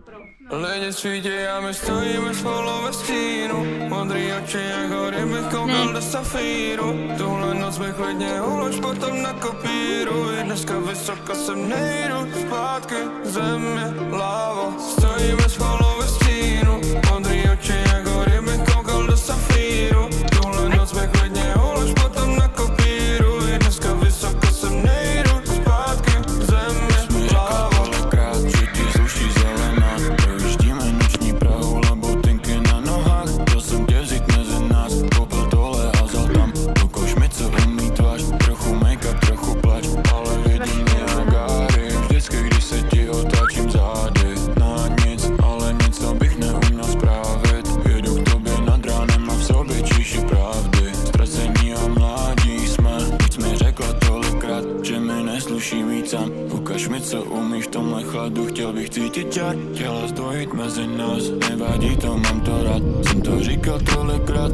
Lidi svítí a my stojíme spolu ve stínu. Modrý oči jak hory bych koukal do safíru. Tuhle noc bych klidně ulož potom na kopíru. I dneska vysoko sem nejdu, zpátky země, lávo. Stojíme spolu ve stínu. Modrý oči jak hory bych koukal do safíru. Tuhle noc bych klidně ulož potom na kopíru. I dneska vysoko sem nejdu, zpátky země, lávo. Ukaž mi, co umíš v tomhle chladu, chtěl bych cítit čar, chtěla zdvojit mezi nás, nevadí to, mám to rád, jsem to říkal tolikrát,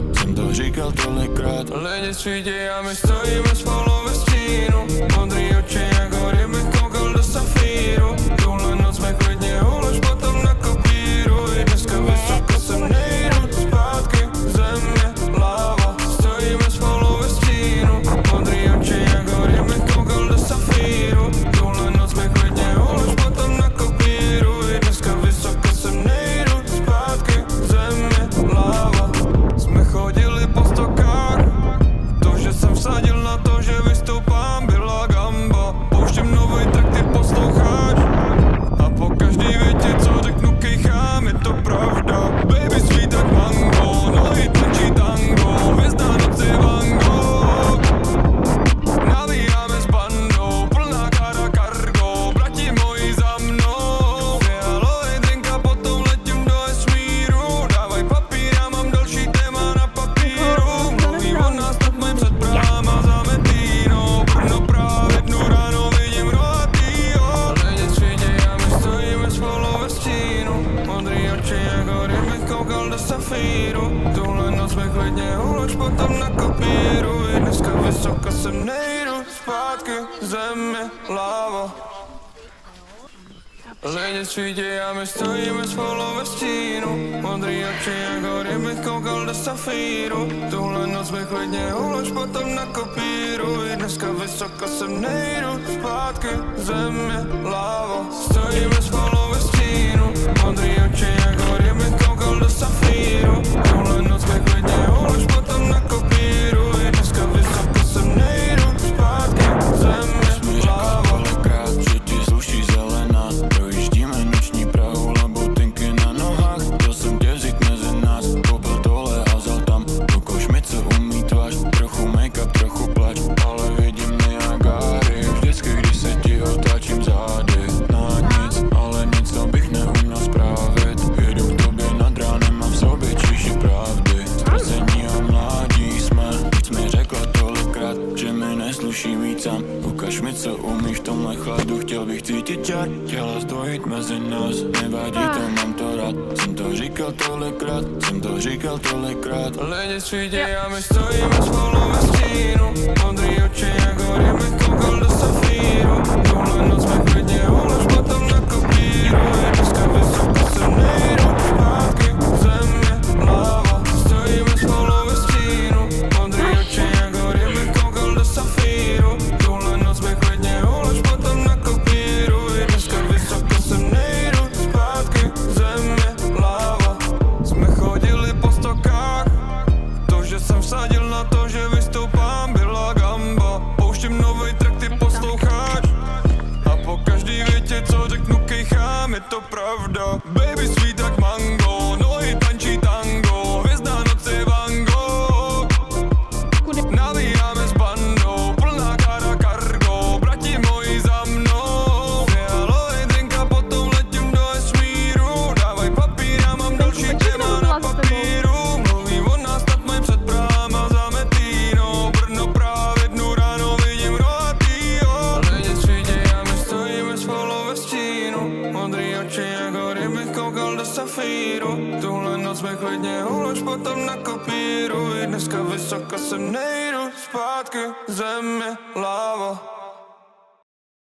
Lidi svítí a my stojíme spolu ve stínu. Modrý oči jak hory bych koukal do safíru. Tuhle noc bych klidně ulož potom na kopíru. I dneska vysoko sem nejdu, zpátky země, láva. Stojíme spolu ve stínu. Modrý oči jak hory bych koukal do safíru. Tuhle noc bych klidně ulož potom na kopíru. I dneska vysoko sem nejdu, zpátky země, láva. Jsme chodili po stokách, to, že jsem vsadil na to, že vystoupám, byla gamba. Pouštím novej, tak ty posloucháš. A po každý větě, co řeknu, kejchám, je to pravda. Baby sweet jak mango, nohy tančí tango, hvězda noci Van Gogh. Navíjáme s bandou, plná kára cargo, bratí moji za mnou. Fialovej drink a potom letím do vesmíru. Dávaj papír, já mám další téma na papíru. Mluví o nás, tak mají před bráma za Metínou. Brno právě dnu ráno vidím rohatýho. Lidi svítí a my stojíme spolu ve stínu. Modrý oči jak hory bych koukal do safíru. Tuhle noc bych klidně ulož potom na kopíru. I dneska vysoko sem nejdu, zpátky země, láva. Lidi svítí a my stojíme spolu ve stínu. Modrý oči jak hory bych koukal do safíru. Tuhle noc bych klidně ulož potom na kopíru. I dneska vysoko sem nejdu, zpátky země, láva. Stojíme spolu ve stínu. Modrý oči jak hory bych koukal do safíru. Tuhle noc bych klidně ulož potom na kopíru. I dneska vysoko sem nejdu, zpátky země, láva. Ukaž mi, co umíš v tomhle chladu, chtěl bych cítit čar, chtěla zdvojit mezi nás, nevadí to, mám to rád, jsem to říkal tolikrát. Lidi svítí a my stojíme spolu ve stínu. Modrý oči jak hory bych koukal do safíru. Tuhle noc bych klidně ulož potom na kopíru. I dneska vysoko sem nejdu, zpátky země, láva. Stojíme spolu ve stínu. Modrý oči jak hory bych koukal do safíru. Tuhle noc bych klidně ulož potom na kopíru. I dneska vysoko sem nejdu, zpátky země, láva. Jsme chodili po stokách, to, že jsem vsadil na to, že vystoupám, byla gamba. Pouštím novej track, ty posloucháš. A po každý větě, co řeknu, kejchám, je to pravda. Baby sweet jak mango, nohy tančí tango, hvězda noci Van Gogh. Navíjáme s bandou, plná kára cargo, bratí moji za mnou. Fialovej drink a potom letím do vesmíru. Dávaj papír, já mám další téma na papíru. Mluví o nás, tak mají před bráma za Metínou. Brno právě dnu ráno vidím rohatýho. Lidi svítí a my stojíme spolu ve stínu. Modrý oči jak hory bych koukal do safíru. Tuhle noc bych klidně ulož potom na kopíru. I dneska vysoko sem nejdu, zpátky země, láva.